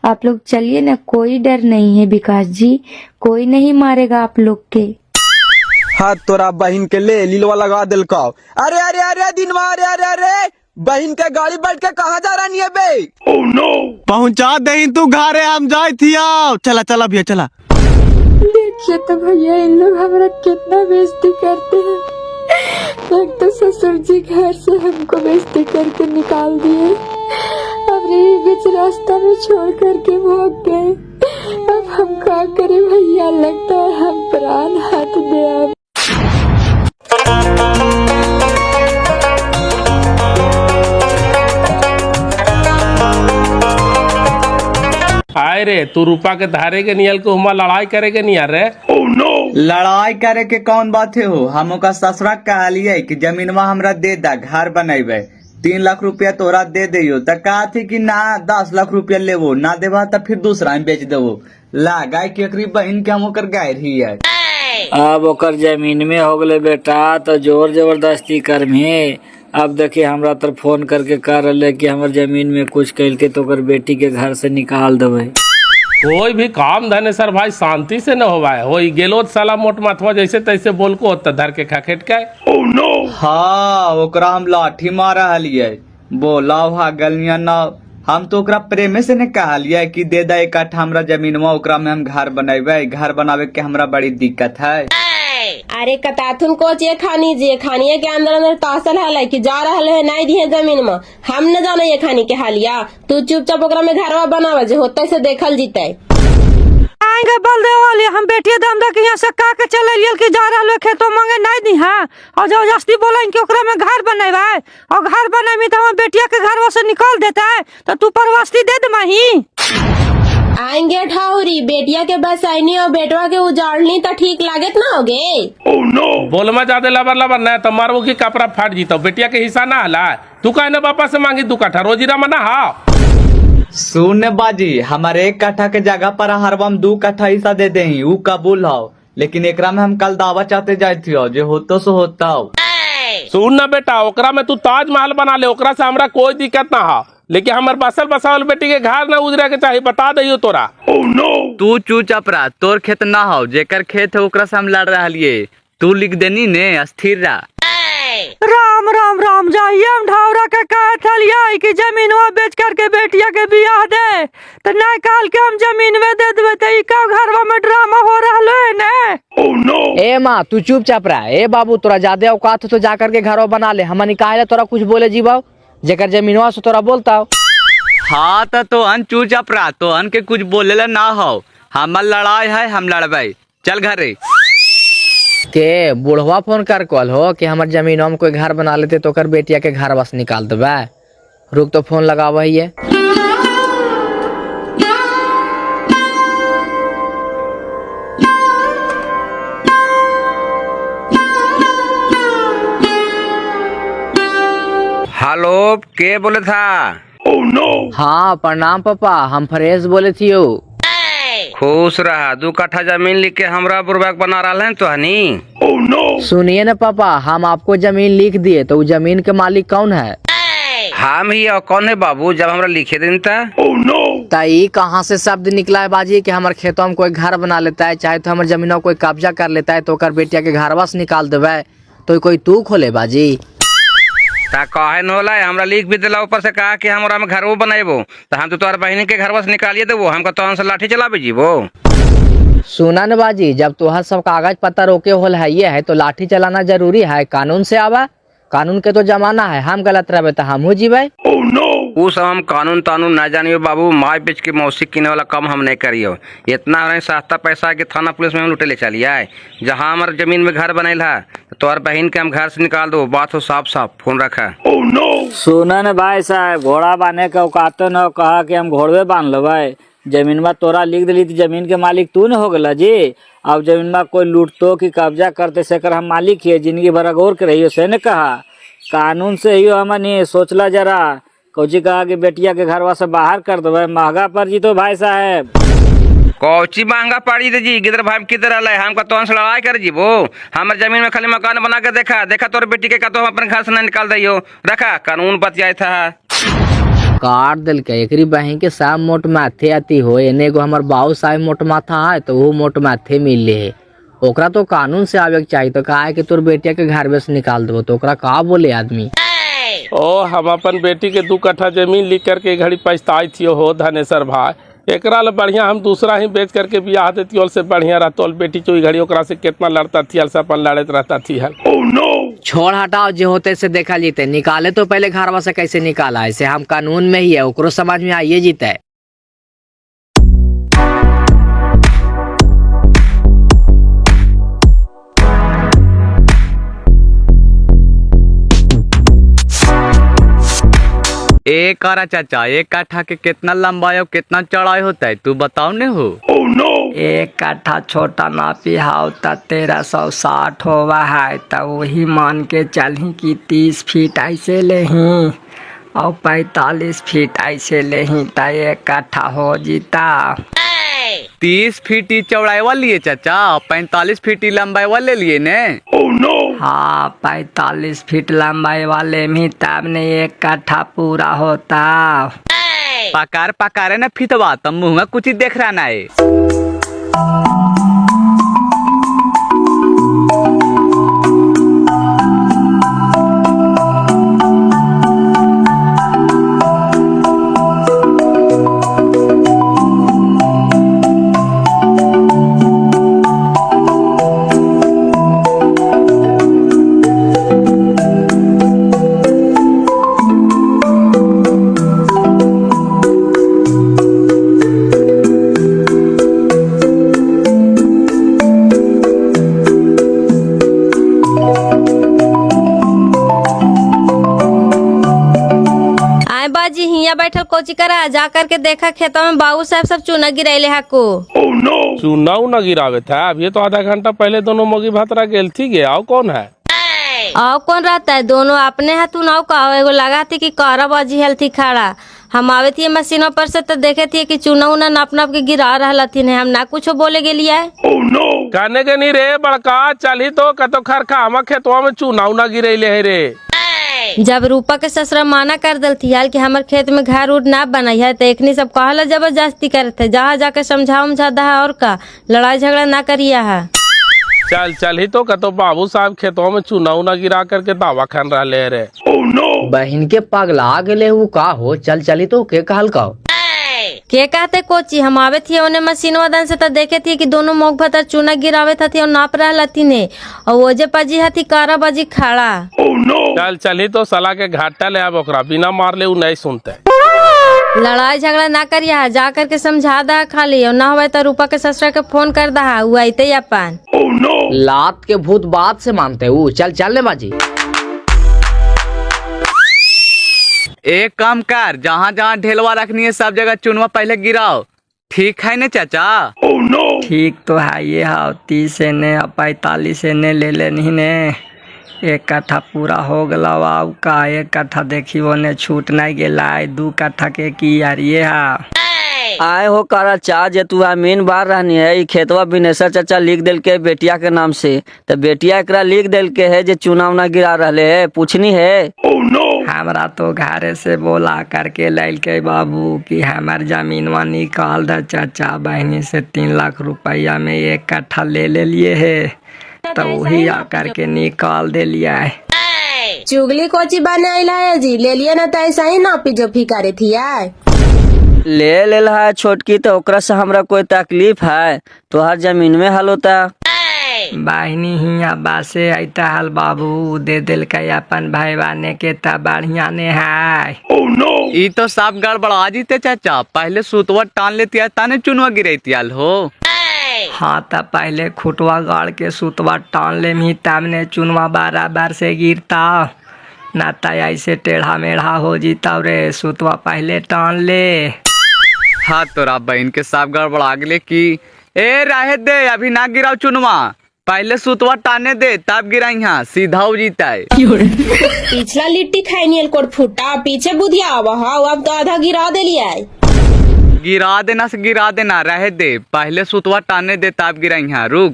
आप लोग चलिए ना, कोई डर नहीं है विकास जी, कोई नहीं मारेगा आप लोग के। हाथ तोरा बहन के ले लीलवा लगा दिल का। अरे अरे अरे दिनवा, अरे अरे अरे बहन के गाड़ी बैठ के कहाँ जा रही है बे? ओह नो, पहुँचा दे तू घरे, हम जाए थिया। चला चला भैया चला। देखिए तो भैया इन लोग हमारा कितना बेइज्जती करते हैं। एक तो ससुर जी घर से हमको बेइज्जती करके निकाल दिए, अब रही बीच रास्ता में छोड़ करके भाग गए। अब हम क्या करें भैया, लगता है हम प्राण हाथ दे अब। आए रे, तू रूपा के धारे के नियल को हुआ लड़ाई करे के नहीं रे? ओह नो, लड़ाई करे के कौन बात है हो? हम का ससुरा कहलिए कि जमीनवा हमरा दे दा, घर बनेबे। 3 लाख रुपया तोरा दे दियो त कहा थी कि ना 10 लाख रुपया लेवो, ना देवा त फिर दूसरा में बेच देवो। ला गाय केकरी बहन के हम ओकर गाय रही है। अब ओकर जमीन में हो गले बेटा तो जोर जबरदस्ती कर में। अब देखिए हमरा तर फोन करके कह रहे कि हमर जमीन में कुछ कैल के तो ओकर बेटी के घर से निकाल देवे। कोई भी काम धने सर भाई शांति से न होवा है। हो गेलो साला मोट माथवा जैसे तैसे बोल को होता धर के खखेट के। ओह नो, हाँ ओकरा हम लाठी मारा हलिए, बोला भागल ना। हम तो ओकरा प्रेमे से ने कहलिए कि दे दा 1 कट्ठा हमरा जमीनवा, ओकरा में हम घर बनेबे। घर बनावे के हमरा बड़ी दिक्कत है। अरे कताथुन को जे खानी के अंदर अंदर तासल है कि जा रहा है नहीं दिए जमीन में। हम न जाने ये खानी के हालिया, तू चुपचाप ओकरा में घरवा बनावे जे होते से देखल जीते। आएंगे बल दे वाली हम बेटिया दम दे के यहाँ से का के चले लियल कि जा रहा खेतों मांगे नहीं दी है, और जबरदस्ती बोला कि ओकरा में घर बनेबे, और घर बनेबी तो हम बेटिया के घर से निकाल देता है तो तू परवास्ती दे दे माही। आएंगे ठाउरी, बेटिया के बस आईनी और बेटवा के उजाड़नी तो ठीक लागत ना होगे। ओह नो, बोल में ज्यादा लबर लबर न तो मारो की कपड़ा फाट जीतो। बेटिया के हिस्सा ना हला, तू कहने पापा से मांगी 2 कट्ठा रोजीरा मना हा। सुन बाजी, हमारे 1 कट्ठा के जगह पर हरबा हम 2 कट्ठा हिस्सा दे दे, ऊ कबूल हो। लेकिन एकरा में हम कल दावा चाहते जाए थियो, जो होतो सो होता हो। सुन ना बेटा, ओकरा में तू ताजमहल बना ले, ओकरा से हमरा कोई दिक्कत ना हा। लेकिन हमारे बसल बसावल बेटी के घर न उजरा के चाहिए, बता दियो तोरा। ओह नो, तू चुपचाप, तोर खेत ना हो, जेकर खेत है ओकरा से हम लड़ रहा। तू लिख देनी ने अस्थिर रहा। राम राम राम, जाइए हम ढावरा के कहे थलिया कि जमीन बेच करके बेटिया के बियाह दे, तो नहीं काल के हम जमीन में दे देवे तो का घरवा में ड्रामा हो रहा है ने। ओह नो, ए माँ तू चुपचाप रह। ए बाबू तोरा ज्यादा औकात तो जा करके घरवा बना ले, हम निकाले तोरा कुछ बोले जीवा जेकर जमीनवा से तोरा बोलता हो। हाँ तो अन चुपचाप रहा, तो अन के कुछ बोले ना हो। हमार लड़ाई है, हम लड़बे। चल घरे। के बुढ़वा फोन कर कॉल हो कि हमार जमीनवा में कोई घर बना लेते तो कर बेटिया के घर बस निकाल देवे। रुक तो फोन लगावा ही है। हेलो, के बोले था? ओह नो, हाँ प्रणाम पापा, हम फरेज बोले थियो। खुश रहा। 2 कट्ठा जमीन लिख के हमरा बुरबक बना रहा है तो हनी। ओह नो, सुनिए ना पापा, हम आपको जमीन लिख दिए तो जमीन के मालिक कौन है? हम ही। और कौन है बाबू जब हमरा लिखे दिन था? ओह नो, तई कहाँ से शब्द निकला है बाजी कि हमारे खेतों में कोई घर बना लेता है, चाहे तो हमारे जमीनों कोई कब्जा कर लेता है तो कर बेटिया के घर बस निकाल देवे, तो कोई तू खोले बाजी? ता कहे न होला, हमरा लिख भी दिला ऊपर से कहा कि हमरा में घर वो बनाएबो, तो हम तो तोहर बहनी के घर बस निकालिए देबो। हमको तोहन से लाठी चलाबे जीवो। सुना न बाजी, जब तुहर सब कागज पत्तर रोके होल है ये है तो लाठी चलाना जरूरी है? कानून से आवा, कानून के तो जमाना है। हम गलत रहे तो हम हो जीवे। ओह नो, वो सब हम कानून तानून न जानियो बाबू। माय बेच के मौसी किने वाला काम हम नहीं करियो। इतना सस्ता पैसा के थाना पुलिस में हम लुटे ले चलिए। जहाँ हमारे जमीन में घर बनल है तोहर बहन के हम घर से निकाल दो। बात हो साफ साफ, फोन रखा। ओह नो, सुनन भाई साहब, घोड़ा बांधे के औकात न कहा कि हम घोड़वे बांध लेवे। जमीन तोरा लिख दिली तो जमीन के मालिक तू न हो गला जी। अब जमीन कोई लूटतो कि कब्जा करते से कर हम मालिक ही जिंदगी भर गौर के रहियो से न कहा। कानून से ही हमने सोचला जरा। कौची कहा कि बेटिया के घरवा से बाहर कर दो, महंगा पड़ जी तो भाई साहब। कौची महंगा पड़ी दे जी, गिदर भाई किधर रहा हमका तो लड़ाई कर जीवो। हमारे जमीन में खाली मकान बना के देखा तोर बेटी के का तो हम अपने घर से नहीं निकाल दियो। रखा कानून बतियाए था। काट दिल के एकरी बहन के सब मोट माथे आती हो। एने एगो हमर बाबू साहब मोट माथा है तो वो मोट माथे मिले है। ओकरा तो कानून से आवे के चाहिए। तो कहा है कि तोर बेटिया के घर में से निकाल दो तो ओकरा का बोले आदमी। ओ हम अपन बेटी के 2 कट्ठा जमीन लिख करके घड़ी पछताई थी हो धनेश्वर भाई। एकरा ले बढ़िया हम दूसरा ही बेच करके बियाह देती ओल से बढ़िया रहता। बेटी चोई घड़ी ओकरा से कितना लड़ता थी से अपन लड़त रहता थी हल। छोड़ हटाओ जो होते से देखा जीते। निकाले तो पहले घरवा से कैसे निकाला ऐसे हम कानून में ही है ओकरो समझ में आइए जीते। एक करा चाचा, 1 कट्ठा के कितना लंबाई और कितना चौड़ाई होता है तू बताओ ने हो। 1 कट्ठा छोटा नापी हाउ त 1360 होवा है। त वही मान के चलही कि 30 फीट ऐसे लेही और 45 फीट ऐसे लेही त 1 कट्ठा हो जीता। 30 फीट ही चौड़ाई वाली है चाचा, 45 फीट ही लंबाई वाले लिए ने। हाँ 45 फीट लंबाई वाले में तब ने 1 कट्ठा पूरा होता। पकारे ना फितवा तब मुँह में कुछ ही देख रहा ना है। बाजी हिया बैठल कोची करा जा करके देखा खेतों में बाबू साहब सब चूना गिराइले हाको। चूना उना गिरावे था अभी तो आधा घंटा पहले दोनों मोगी भातरा गेल थी गे। आओ कौन है? आओ कौन रहता है? दोनों अपने है। तू नाव का एगो लगा थी कि कहरा बाजी हेल थी खड़ा। हम आवे थी मशीनों पर से तो देखे थी कि चूना उना नाप नाप के गिरा रहा थी। हम ना कुछ बोले गेलिए। कहने के नहीं रे बड़का चली तो कतो खरखा हम खेतवा में चूना उना गिरेले है रे। जब रूपा के ससुरा माना कर दल थी हाल कि हमारे खेत में घर उड़ ना बनाई है तो एकनी सब कहला जबरदस्ती करते। जहाँ जाके समझा है और का लड़ाई झगड़ा ना करिया है। चल ही तो कतो बाबू साहब खेतों में चूना उना गिरा करके दावा खान रहे रे। बहन के पगला गेले वो का हो। चली तो के कहल का के कहते कोची हम आवे थी उन्हें मशीन वादन से तो देखे थी कि दोनों मोग भतर चूना गिरावे थी और नाप रहा थी ने और वो जे पाजी हथी कारा बाजी खड़ा। चल ही तो सला के घाटा ले अब ओकरा बिना मार ले नहीं सुनते। लड़ाई झगड़ा ना करिया है जा करके समझा दा खाली और ना हो तो रूपा के ससुरा के फोन कर दा वो आते अपन। लात के भूत बात से मानते वो। चल ले बाजी। एक काम कर, जहाँ जहाँ ढेलवा रखनी है सब जगह चुनवा पहले गिराओ। ठीक है ने चाचा? ठीक तो है ये हाँ 30 ने 45 ने ले लेनी ने। 1 कट्ठा पूरा हो गला अब का 1 कट्ठा देखी वो ने छूट नहीं गेला। 2 कट्ठा के की यार ये हाँ आए हो करा चा जे तू अमीन बार रहनी है। ई खेतवा बिनेश्वर चाचा लिख दिल के बेटिया के नाम से तो बेटिया एकरा लिख दिल के है जे चूना उना गिरा रहे है पूछनी है। हमरा तो घरे से बोला करके लाइल के बाबू कि हमार जमीनवा निकाल द चाचा। बहनी से 3 लाख रुपया में 1 कट्ठा ले लिए है तो वही आकर के निकाल दे लिया है। चुगली कोची बनाइला है जी ले लिया ना तो ऐसा ही ना जो फिकारे थी यार। ले है छोटकी तो ओकरा से हमरा कोई तकलीफ है तो हर जमीन में हल होता। बहनी हिया बासे ऐता हल बाबू दे दिल के अपन भाई बाने के ता बढ़िया ने है। ई तो सब गड़बड़ा जीते चाचा। पहले सुतवा टान लेती है ताने चुनवा गिरती हो। हाँ त पहले खुटवा गाड़ के सुतवा टान ले मी तब ने चुनवा बराबर से गिरता ना त ऐसे टेढ़ा मेढ़ा हो जीता रे। सुतवा पहले टान ले। हाँ तोरा बहन के सब गड़बड़ा गेले की ए रहे दे अभी ना गिराओ चुनवा। पहले सुतवा टाने दे तब गिराई यहाँ सीधा हो जीता है। पिछला लिट्टी खाई कोट फूटा पीछे बुधिया अब तो आधा गिरा दे लिया है। गिरा देना से गिरा देना रहे दे। पहले सुतवा टाने दे तब गिराई यहाँ रुक।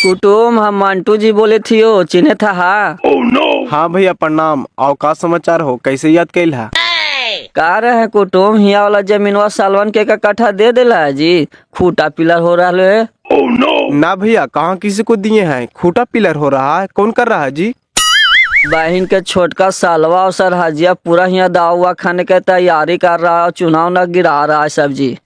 कुटुम हम मंटू जी बोले थियो चिन्हे था हाँ भैया प्रणाम। और का समाचार हो, कैसे याद कैल है? का रहे कुटुम हिया वाला जमीनवा सालवन के का कट्ठा दे देला है जी, खूटा पिलर हो रहा है। ना भैया, कहाँ किसी को दिए हैं? खूटा पिलर हो रहा है, कौन कर रहा है जी? बहन के छोटका सालवा और सरहजिया पूरा हिया दावा खाने के तैयारी कर रहा है, चुनाव न गिरा रहा है सब जी।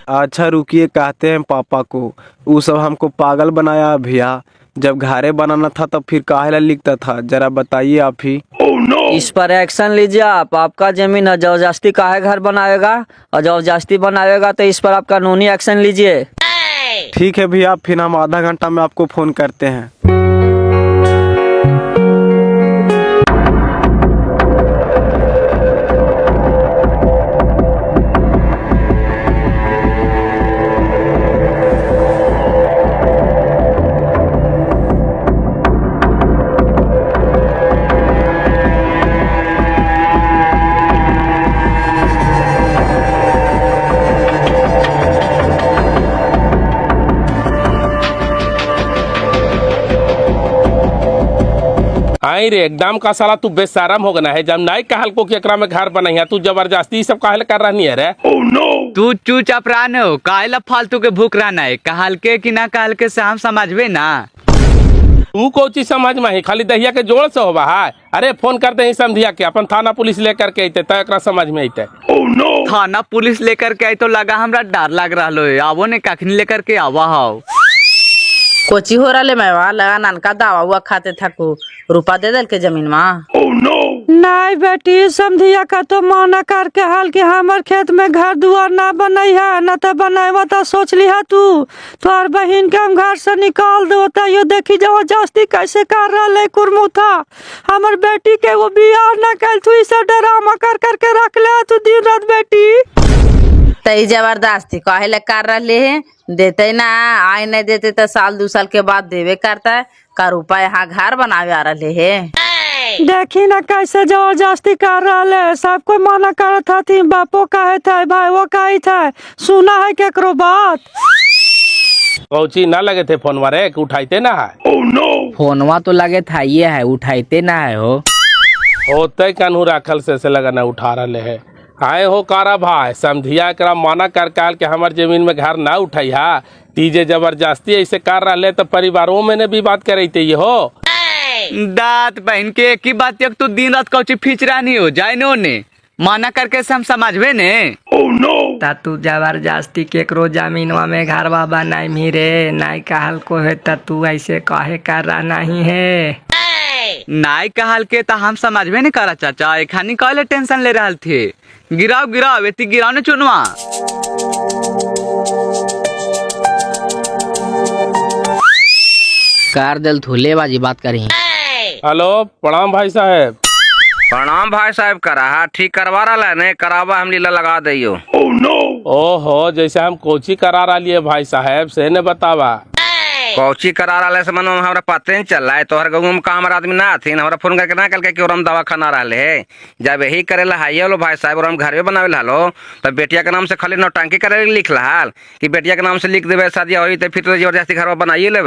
अच्छा रुकिए, कहते हैं पापा को। वो सब हमको पागल बनाया भैया। जब घरे बनाना था तब फिर काहे ला लिखता था, जरा बताइए आप ही। इस पर एक्शन लीजिए आप। आपका जमीन है, जबरदस्ती काहे घर बनाएगा, और जबरदस्ती बनाएगा तो इस पर आप कानूनी एक्शन लीजिए। ठीक है भैया, फिर हम आधा घंटा में आपको फोन करते हैं। आई रे एकदम का साला तू बेशरम हो गना है। जब नहीं कहल को कि एकरा में घर बनाई तू जबरदस्ती सब काहे कर रही है रे? तू चुपचाप रहना हो, काहे फालतू के भूख रहना है। कहल के कि ना कहल के से हम समझबे ना। तू को चीज समझ में ही खाली दहिया के जोड़ से होबा है। अरे फोन करते ही समझिया के अपन थाना पुलिस लेकर के अइते त एकरा समझ में अइते। थाना पुलिस लेकर के आई तो लगा हमरा डर लग रहा है। आवो ने कखनी लेकर के आवा हो। कोची हो रहा मैं वहाँ लगा नानका दावा हुआ खाते थकू रुपा दे दल के जमीन माँ। नहीं बेटी, समझिया का तो माना करके हाल कि हमार खेत में घर दुआर ना बनई है, न तो बनाए तो सोच लिहा तू तोर बहन के हम घर से निकाल दो। यो देखी जबरदस्ती कैसे कर रहा है कुरमुथा। हमार बेटी के वो बियाह न कर तू, इसे ड्रामा कर करके रख ले तू दिन रात बेटी। तई जबरदस्ती काहे ले कर रहे है, देते ना आए नहीं देते तो साल 2 साल के बाद देवे करता है का रुपया यहाँ घर बनावे आ रहे है। देखी ना कैसे जबरदस्ती कर रहा है। सब कोई मना कर था थी, बापो कहे थे भाई वो कही थे, सुना है केकरो बात। कौची ना लगे थे फोन वारे कि उठाइते ना है? फोनवा तो लगे था ये है, उठाइते ना है हो। होते कानू राखल से लगा ना उठा रहे है। आए हो कारा भाई समझिया करा माना कर काल के हमार जमीन में घर ना उठाई हा। तीजे जबरदस्ती ऐसे कर रहे तो परिवारों में ने भी बात करे ये हो। दांत बहन के एक ही बात तू दिन रात कौची फिच रही हो जाए ने माना करके से हम समझबे ने। ता तू जबरदस्ती केकरो जमीनवा में घरवा बनाई मी रे, नहीं कहल को है ता तू ऐसे काहे कर रहा नहीं है। नाई कहल के तो हम समझबे नहीं करा चाचा। एक खानी कहले टेंशन ले रहा थे। गिराओ गिराओ एती गिराओ ने चुनवा। कार दिल थूले बाजी बात करी। हेलो प्रणाम भाई साहब। प्रणाम भाई साहब, करा ठीक करवा रहा है नहीं करावा हम लीला लगा दियो। ओहो जैसे हम कोची करा रहा लिए भाई साहब से ने बतावा। कौची करा रहा से मनो हमरा पते नहीं चल रहा है। तोहर गाँव में हमारा आदमी ना थी, हमरा फोन करके ना कल के हम दवा खाना रहा है। जब यही करेला हाइए लो भाई साहब और हम घर में बनावे लो तो बेटिया के नाम से खाली नौटंकी करे लिख हाल कि बेटिया के नाम से लिख देवे शादी हो तो फिर तो जबरदस्ती घर बनाइए ले।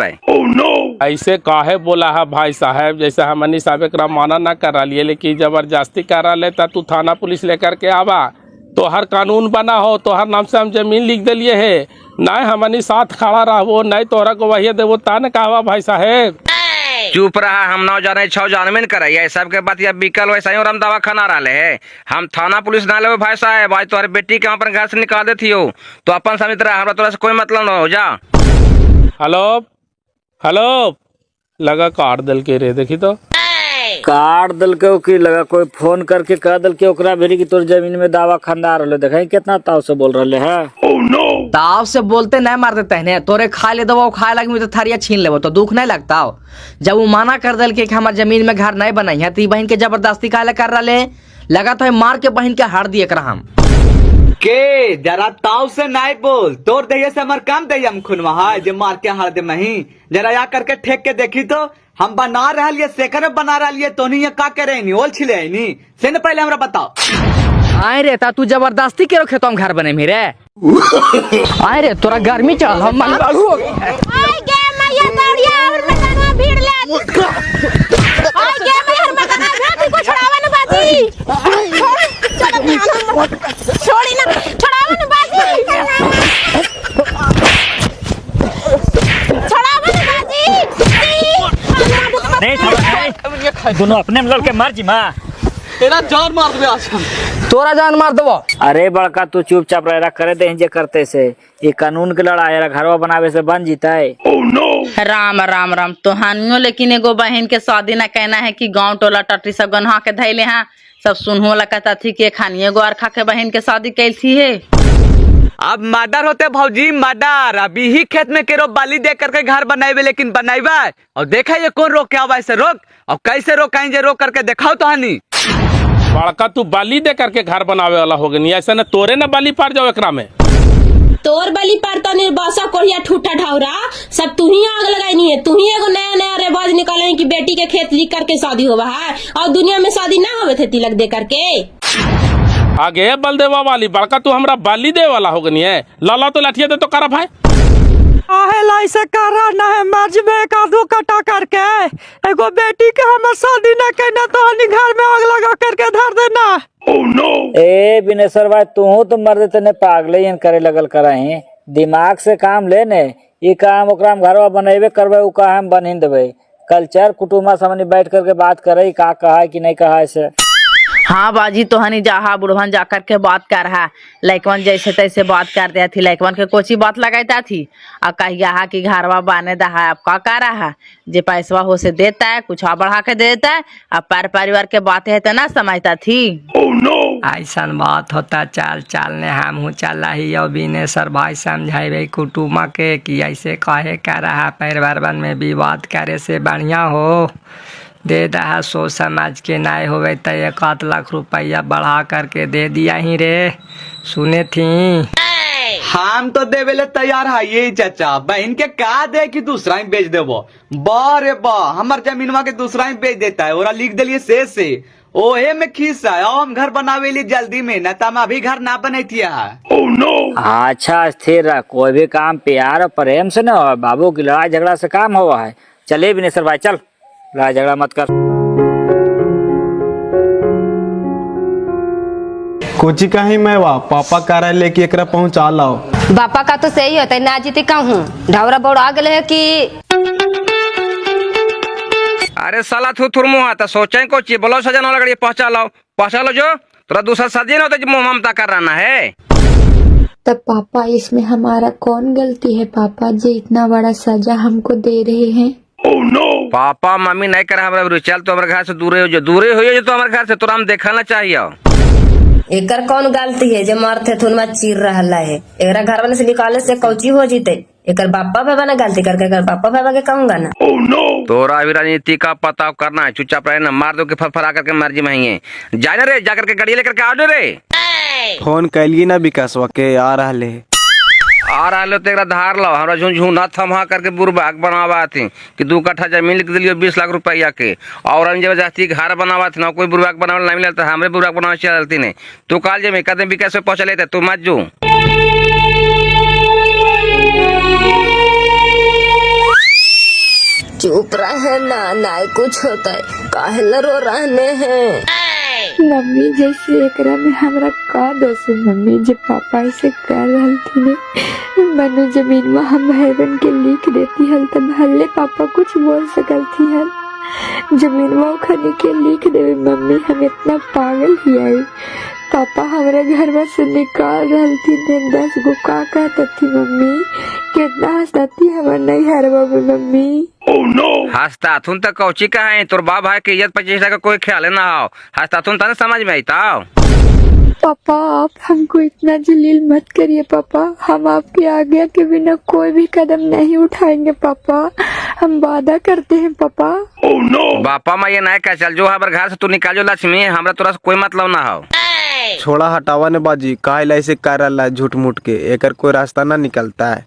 ऐसे काहे बोला है भाई साहब, जैसे हमनी साहब एकरा माना ना कर रहा लिए लेकिन जबरदस्ती कर रहा है तू थाना पुलिस लेकर के आवा तो हर कानून बना हो तो हर नाम से हम जमीन लिख दिलिए है। नहीं हमनी साथ खड़ा रहो नहीं तोहरा को वही देवो तान कहवा भाई साहेब। चुप रहा, हम 9 जाने 6 जानबे करे सब के बात बिकल वैसा ही और हम दवा खाना रहा है। हम थाना पुलिस ना ले भाई साहब। आज तुम्हारे बेटी के अपन घर से निकाल देती हो तो अपन समझ रहा हमरा तोरा से कोई मतलब ना हो जा। हेलो हेलो लगा काट दिल के रे, देखी तो काट दल के की लगा कोई फोन करके कह दल के ओकरा भेरी की तोर जमीन में दावा खंडा रहे। देखे कितना ताव से बोल रहे है। ताव से बोलते नहीं मार देते हैं, तोरे खा ले दवा खाए लगे तो थारिया छीन ले तो दुख नहीं लगता हो। जब वो माना कर दल के हमारे जमीन में घर नहीं बनाई है तो बहन के जबरदस्ती काहे कर रहा लगा तो मार के बहन के हार दिए हम के जरा ताव से नहीं बोल। तोर दहिया से हमार काम दहिया हम खुनवा जो मार के हार दे मही। जरा या करके ठेक के देखी तो हम बना रहा सेकर बना रहा तो नहीं का करे नहीं ओल छिले नहीं से न पहले हमरा बताओ। आए रे ता तू जबरदस्ती के रखे तो हम घर बने मेरे। आए रे तोरा गर्मी चढ़ हम मन बुढ़िया और मकानवा भीड़ ले और के मेहर मकानवा भेटी को छड़ावा न बाजी छोड़ी ना छड़ावा न बाजी छड़ावा न बाजी नहीं छोड़ दोनों अपने में लड़ के मार जी माँ तेरा जान मार दे आज तोरा जान मार देबो। अरे बड़का तू चुपचाप रह करे दे जे करते से ये कानून के लड़ाई घरवा बनावे से बन जीता है। राम राम राम तोहानियो लेकिन एगो बहन के शादी ना कहना है कि गांव टोला टट्टी सब गन्हा के धैले हैं सब सुनहो वाला कहता थी कि खानिए गो अरखा के बहन के शादी कैल थी है। अब मर्डर होते भौजी मर्डर अभी ही खेत में केरो बाली दे करके घर बनाए लेकिन बनाइबा और देखा ये कौन रोक के आवा ऐसे रोक और कैसे रोकाएंगे रोक करके दिखाओ तो हानि बड़का तू बाली दे करके घर बनावे वाला हो गई ऐसा न तोरे न बाली पार जाओ एकरा में तोर बली पारता निर्बासा कोढ़िया ठूठा ढाउरा सब तू ही आग लगाई नहीं है तू ही एगो नया नया रिवाज निकाले हैं कि बेटी के खेत लिख करके शादी होवा है और दुनिया में शादी ना होवे थे तिलक दे करके आगे बलदेवा वाली बड़का तू हमरा बाली दे वाला हो गई है लाला तो लाठिया दे तो करा भाई आहेला ऐसे कर रहा ना है मर्ज में एक आधो कटा करके एगो बेटी के हमर शादी ना करना तो हनी घर में आग लगा करके धर देना। ए बिनेश्वर भाई तू तो मर्द तने पागले इन करे लगल कराही दिमाग से काम लेने ये काम ओकरा में घरवा बनेबे करबे उ का हम बन देबे कल्चर कुटुंबा सामने बैठ करके बात करे का कहा है कि नहीं कहा है से। हाँ बाजी तो हनी जहाँ बुढ़वन जा करके बात कर रहा लैकवन जैसे तैसे बात कर दिया थी लैकवन के कोची बात लगाता थी और कहिया कि घरवा बाने दहा अब का कर रहा जे पैसवा हो से देता है कुछ और बढ़ा के देता है अब परिवार के बातें है तो ना समझता थी। ऐसा बात होता चाल चाल ने हम चल रही और बिनेश्वर भाई समझाए कुटुम्ब के कि ऐसे कहे कर रहा परिवार में विवाद करे से बढ़िया हो दे रहा सोच समझ के नाय होवे तो 1 लाख रुपया बढ़ा करके दे दिया ही रे सुने थी। हम तो देवेले तैयार है ये चाचा बहन के का दे कि दूसरा ही बेच देबो बारे बा हमार जमीनवा के दूसरा ही बेच देता है और लिख दिलिए से ओहे में खीस है और हम घर बनावे लिए जल्दी में न तो हम अभी घर ना बने थी। अच्छा स्थिर रह कोई भी काम प्यार और प्रेम से न हो बाबू की लड़ाई झगड़ा से काम हुआ है। चले बिनेश्वर भाई चल लड़ाई झगड़ा मत कर। कोची कहीं मैं वा पापा कार्यालय की एकरा पहुंचा लाओ। बापा का तो सही होता है ना जीती कहूँ ढावरा बोड़ आ गए है कि अरे साला थुर मुँह तो सोचे कोची बोलो सजना लगड़ी पहुंचा लो जो तोरा दूसरा शादी ना होता जो ममता कर रहा है। तब पापा इसमें हमारा कौन गलती है पापा जी इतना बड़ा सजा हमको दे रहे हैं। पापा मम्मी नहीं कर हमारे चल तो हमारे घर से दूरे हो जो तो हमारे घर से तोरा हम देखना चाहिए। एकर कौन गलती है जो मारते थुन में चीर रहा है एकरा घर वाले से निकाले से कौची हो जीते एकर बापा बाबा ने गलती करके एकर पापा बाबा के कहूंगा ना। तोरा अभी राजनीति का पता करना है चुपचाप रहना मार दो के फरफरा करके मर्जी में ही है जाने रे जा करके गाड़ी लेकर के आ रे फोन कैलिए ना विकासवा के आ रहा लो तेरा धार लो हमरा झुंझुना थमा करके बुरबाक बनावा थी कि 2 कट्ठा जमीन लिख दिलियो 20 लाख रुपया के और जब जाती घर बनावा थी ना कोई बुरबाक बनावल नहीं मिलता हमरे बुरबाक बनावे चलती नहीं तू काल जे में कदम विकास पे पहुंच लेते तू मत जो। चुप रहे ना ना कुछ होता है काहे रो रहने हैं। मम्मी जैसे एकरा में हमरा का दोष है मम्मी जब पापा ऐसे कर रही थी मनु जमीन में हम भाई बहन के लिख देती हल तब भले पापा कुछ बोल सकल थी हल जमीन में खनी के लिख देवे मम्मी हम इतना पागल ही आई पापा हमारे घर में से निकाल रही थी 10 गो का कहता थी मम्मी कितना हंसता थी हमारे नहीं हरवा में मम्मी। हंसता तुम तक कौची का है तोर बाप भाई की इज्जत प्रतिष्ठा का कोई ख्याल ना हो हंसता तुम तने समझ में आता। पापा आप हमको इतना जलील मत करिए पापा हम आपकी आज्ञा के बिना कोई भी कदम नहीं उठाएंगे पापा हम वादा करते हैं पापा। बापा मैं ये नहीं कह चल जो हमारे घर से तू निकाल जो लक्ष्मी हमरा तोरा से कोई मतलब ना हो। छोड़ा हटावा ने बाजी काहे ऐसे कर रहा झूठ मूठ के एकर कोई रास्ता ना निकलता है।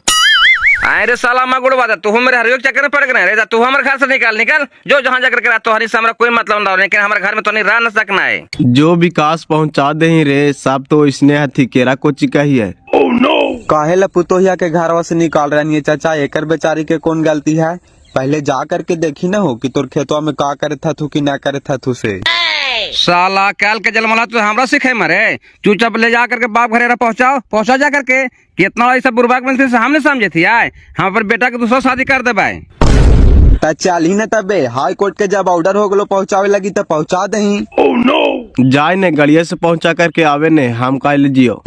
अरे साला मैं गुड़वा तू मेरे हरियोग चक्कर में पड़ गए रे तू हमारे घर से निकल जो जहाँ जाकर के तो हरी से हमारा कोई मतलब ना हो लेकिन हमारे घर में तो नहीं रह न सकना है। जो विकास पहुंचा दे ही रे सब तो इसने हथी केरा कोची का ही है। काहे ला पुतोहिया के घरवा से निकाल रही है चाचा एकर बेचारी के कौन गलती है पहले जा करके देखी ना हो कि तोर खेतवा में का करे था तू कि ना करे था तू से। साला काल के जलमला तो हमरा सिखे मरे। चुपचाप ले जा करके बाप घरेरा पहुंचा जा करके। कितना ऐसा बुरबाक बनते से हमने समझे थी आए हम अपन बेटा के दूसरा शादी कर देबे। ता चल ही न तबे हाई कोर्ट के जब ऑर्डर हो गलो पहुंचावे लगी तो पहुंचा दही। जाए ने गड़िया से पहुंचा करके आवे ने हम का लीजियो।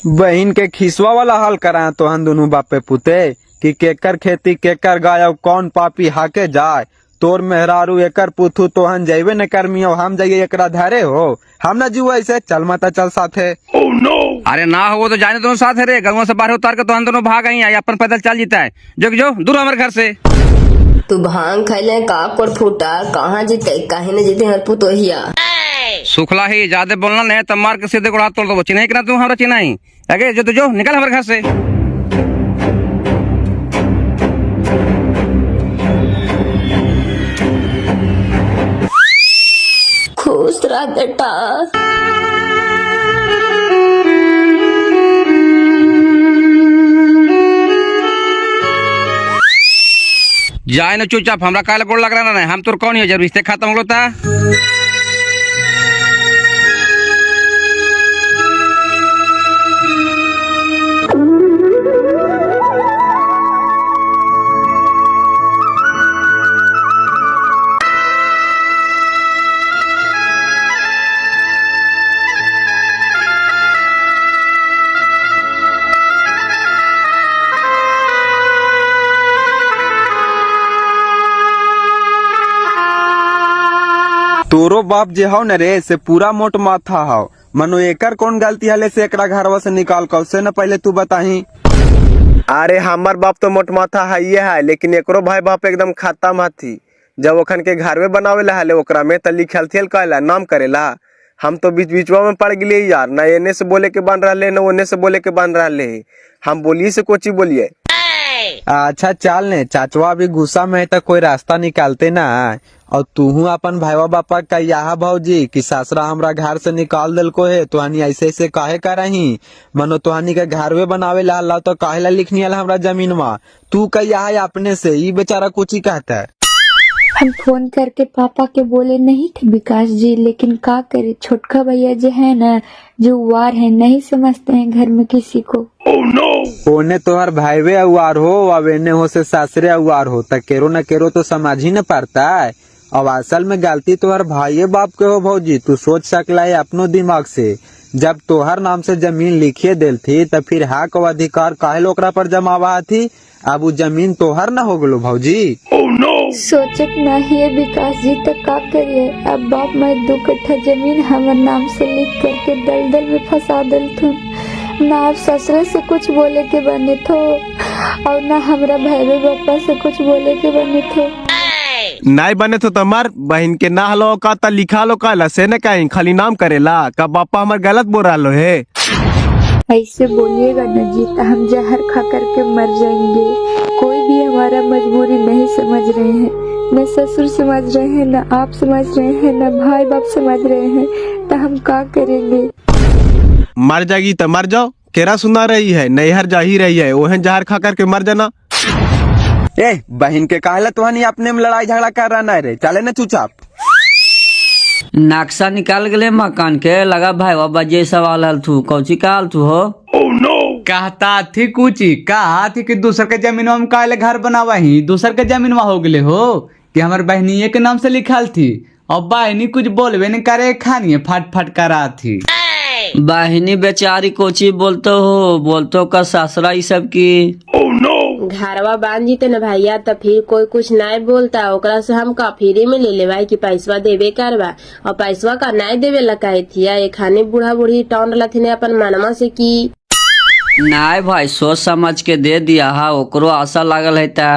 बहन के खिसवा वाला हाल करा तो हम दोनों बापे पुते कि केकर खेती केकर गाय कौन पापी हाके जाए। तोर मेहरारू एकर पुथू तोहन जैबे न कर्मियो हम जाइए एकरा धारे हो हम न जीव ऐसे चल माता चल साथे। अरे ना हो तो जाने दोनों साथ है रे। गंगवा से बाहर उतार के तो हम दोनों भाग आई अपन पैदल चल जीता है जो दूर हमारे घर से। तू भांग खैले का कोर फूटा कहाँ जीते काहे न जीते हर पुतोहिया। सुखला ही ज्यादा बोलना नहीं तब मार के सीधे गोड़ा तोड़ दो। चिन्ह ना तू हमारा चिन्ह ही आगे जो निकल हमारे घर से। खुश रह बेटा। जाए ना चुपचाप हमरा काले गोड़ लग रहा ना हम तो कौन है जब रिश्ते खत्म हो था। तोरो बाप जे हो न रे से पूरा मोट माथा हो मनो एकर कौन गलती हले से एकरा घरवा से निकाल कर से न पहले तू बताही। अरे हमार बाप तो मोट माथा है ये है लेकिन एकरो भाई बाप एकदम खत्म हाथी। जब ओखन के घर में बनावे ला हले ओकरा में त लिखल थेल कहला नाम करेला। हम तो बीचवा में पड़ गए यार न एने से बोले के बन रहा न ओने से बोले के बन रहा। हम बोलिए से कोची बोलिए। अच्छा चल ने चाचवा भी गुस्सा में है तो कोई रास्ता निकालते ना। और तू अपन भाईवा बापा का यहाँ भौजी कि ससुरा हमरा घर से निकाल दिल को है तुहानी ऐसे ऐसे काहे करही मनो तुहानी के घर में बनावे ला तो काहे ला लिखनी हमरा जमीन में तू का यहाँ अपने से ये बेचारा कुछ ही कहता है। हम फोन करके पापा के बोले नहीं थे विकास जी लेकिन का करे छोटका भैया जो है ना जो वार है नहीं समझते हैं घर में किसी को। ओने तोहर भाईवे अवार हो अब एने हो से सासरे अवार हो त केरो न केरो तो समझ ही न पड़ता है। अब असल में गलती तोहर भाई बाप के हो भौजी तू सोच सकला है अपनो दिमाग से। जब तोहर नाम से जमीन लिखिए दिल थी तब फिर हक और अधिकार काहे ओकरा पर जमावा थी। अब वो जमीन तोहर न हो गलो भौजी। सोचत नहीं है विकास जी तो का करिए अब बाप मैं 2 कट्ठा जमीन हमारे नाम से लिख करके दलदल में फंसा दिल थू। ना आप ससुर से कुछ बोले के बने थो और ना हमरा भाई बापा से कुछ बोले के बने थो। नहीं बने तो तमार बहन के ना हलो का ता लिखा लो का से न कहीं खाली नाम करेला का बापा हमार गलत बोल रहा लो है। ऐसे बोलिएगा न जी तो हम जहर खा करके मर जाएंगे। कोई भी हमारा मजबूरी नहीं समझ रहे हैं न ससुर समझ रहे हैं न आप समझ रहे हैं न भाई बाप समझ रहे हैं तो हम क्या करेंगे। मर जाएगी तो मर जाओ केरा सुना रही है नैहर जा ही रही है ओहन जहर खा करके मर जाना। ए बहन के कहला तुहानी अपने में लड़ाई झगड़ा कर रहा ना रे चले न चुपचाप। नक्शा निकाल गए मकान के लगा भाई बाबा जे सवाल हल तू कौची का हल तू हो। कहता थी कुची कहा थी कि दूसर के जमीन में काले घर बनावा ही दूसर के जमीन में हो गए हो कि हमारे बहनी के नाम से लिखल थी और बहनी कुछ बोलवे नहीं करे खानी फट फट करा थी। बहनी बेचारी कोची बोलतो का ससुरा ई सब की घरवा बांध जीते न भैया तो फिर कोई कुछ नहीं बोलता ओकरा से हम का फ्री में ले ले भाई कि पैसवा देवे करवा और पैसवा का नहीं देवे लगा थी ये खाने बूढ़ा बूढ़ी टौन लथिने अपन मनमा से की नहीं भाई सोच समझ के दे दिया हा ओकरो आशा लागल है ता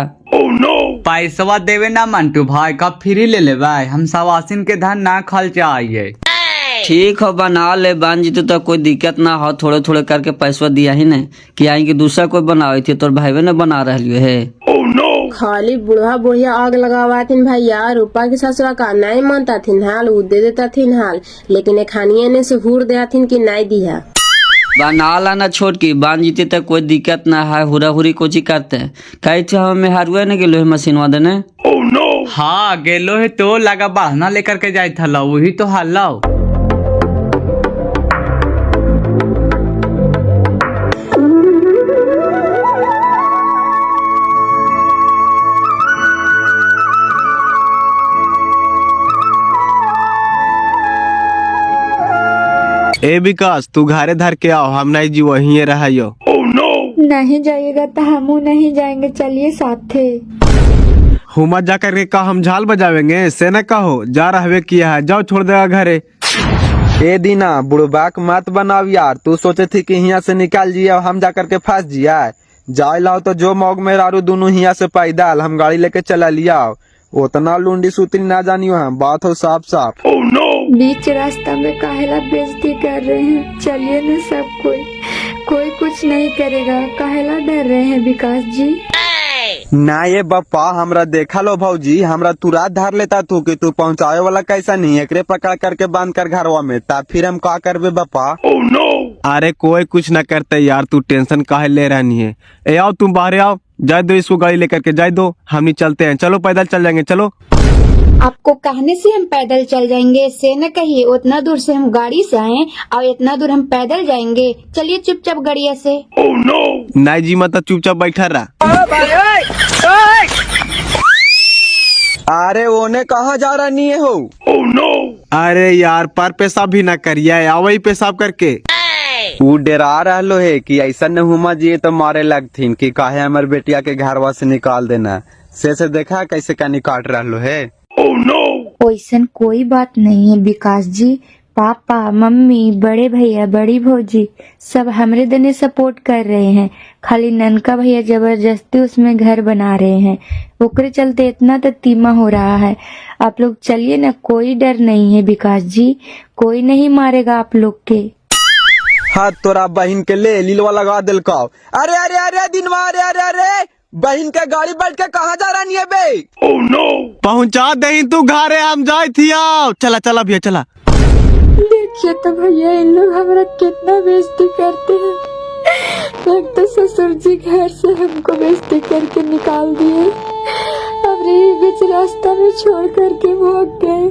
पैसवा देवे ना मंटू भाई का फ्री ले ले भाई हम सवासिन के धन ना खर्चा आइए। ठीक हो बना ले बन जीते तो कोई दिक्कत ना हो थोड़े थोड़े करके पैसा दिया ही नहीं कि आएंगे दूसरा कोई बनावे थी तोर भाई ने बना रही है। खाली बुढ़ा बुढ़िया आग लगावा थी भैया रूपा के ससुरा का नहीं मानता थी हाल उ दे देता थी हाल लेकिन खानिए ने से हुर दिया थी कि नहीं दिया। बना लाना छोटकी बांध जीते तक कोई दिक्कत ना है, हुरा हुरी कोची करते हैं कहे थे हमें हारुए न गेलो है मशीनवा देने। हाँ गेलो है तो लगा बहाना लेकर के जाए था वही तो हल्लाओ। ए विकास तू घरे धर के आओ, हम नहीं जी वहीं रहियो। नहीं जाइएगा तो हम नहीं जाएंगे, चलिए साथे। हुमा जा करके का हम झाल बजावेंगे से न कहो, जा रहवे किया है, जाओ छोड़ देगा घरे। ए दीना बुढ़बाक मत बनाओ यार, तू सोचे थी कि यहाँ से निकाल जिया और हम जा करके फंस जिया। जाए लाओ तो जो मौग में रारू दोनों यहाँ से पैदल हम गाड़ी लेके चला लिया। उतना लुंडी सूत्री ना जानियो हम, बात हो साफ साफ। बीच रास्ता में काहेला बेइज्जती कर रहे हैं, चलिए ना सब कोई कुछ नहीं करेगा, काहेला डर रहे हैं विकास जी। ना ये बप्पा हमरा देखा लो भौजी, हमरा तुरंत धर लेता तू कि तू पहुँचावे वाला कैसा नहीं, एकरे पकड़ करके बांध कर घरवा में, तब फिर हम का करबे बप्पा। अरे कोई कुछ न करते यार, तू टेंशन काहे ले रहनी है। ए आओ तुम बाहर आओ, जाए दो इसको गाड़ी लेकर के, जाए दो हम नहीं चलते हैं, चलो पैदल चल जाएंगे चलो। आपको कहने से हम पैदल चल जाएंगे, से न कहिए उतना दूर से हम गाड़ी से आए और इतना दूर हम पैदल जाएंगे, चलिए चुपचाप गाड़िया से। नहीं जी मतलब चुपचाप बैठा रहा। अरे ओने कहाँ जा रहा नहीं हो? अरे यार पर पेशाब भी ना करिए, आओ ही पेशाब करके। वो डरा रहा है कि ऐसा न हुमा जी तो मारे लगथिन कि काहे हमारे बेटिया के घरवा से निकाल देना, से देखा कैसे का निकाल रहा है। वैसन कोई बात नहीं है विकास जी, पापा मम्मी बड़े भैया बड़ी भौजी सब हमरे देने सपोर्ट कर रहे हैं, खाली ननका भैया जबरदस्ती उसमें घर बना रहे हैं, ओकरे चलते इतना तो तीमा हो रहा है। आप लोग चलिए ना, कोई डर नहीं है विकास जी, कोई नहीं मारेगा आप लोग के। हाथ तोरा बहन के ले लीलवा लगा दिल का। अरे अरे अरे दिनवा, अरे अरे अरे बहन के गाड़ी बैठ के कहाँ जा रही है बे? पहुँचा दे तू घरे, हम जाए थी। आओ चला चला भैया चला। देखिए तो भैया इन लोग हमारा कितना बेइज्जती करते हैं, एक तो ससुर जी घर से हमको बेइज्जती करके निकाल दिए, अब रही बीच रास्ता में छोड़ करके भाग गए,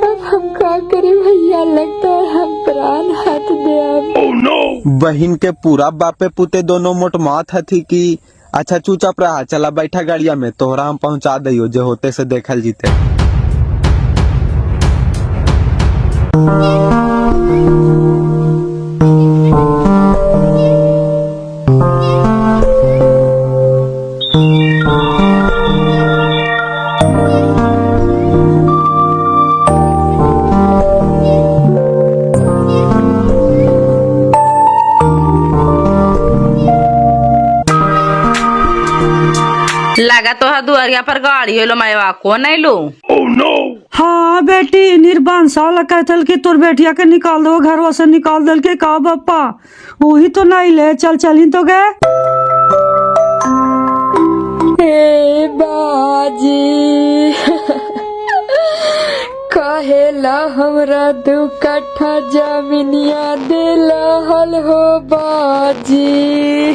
अब हम क्या करें भैया, लगता है हम प्राण हाथ दे अब। बहन के पूरा बापे पुते दोनों मोट मात हथी की। अच्छा चुपचाप रहा, चला बैठा गाड़िया में, तोहरा हम पहुँचा दियो जो होते से देखल जीते। लगा तो है दुआरिया पर गाड़ी होलो मैवा को नहीं लू। हाँ बेटी निर्बान साला कहतल कि तोर बेटिया के निकाल दो घरवा से, निकाल दल के का बप्पा, वही तो नहीं ले, चल चल ही तो गए। हे बाजी कहेला हमरा 2 कट्ठा जमीनिया दिला हल हो बाजी,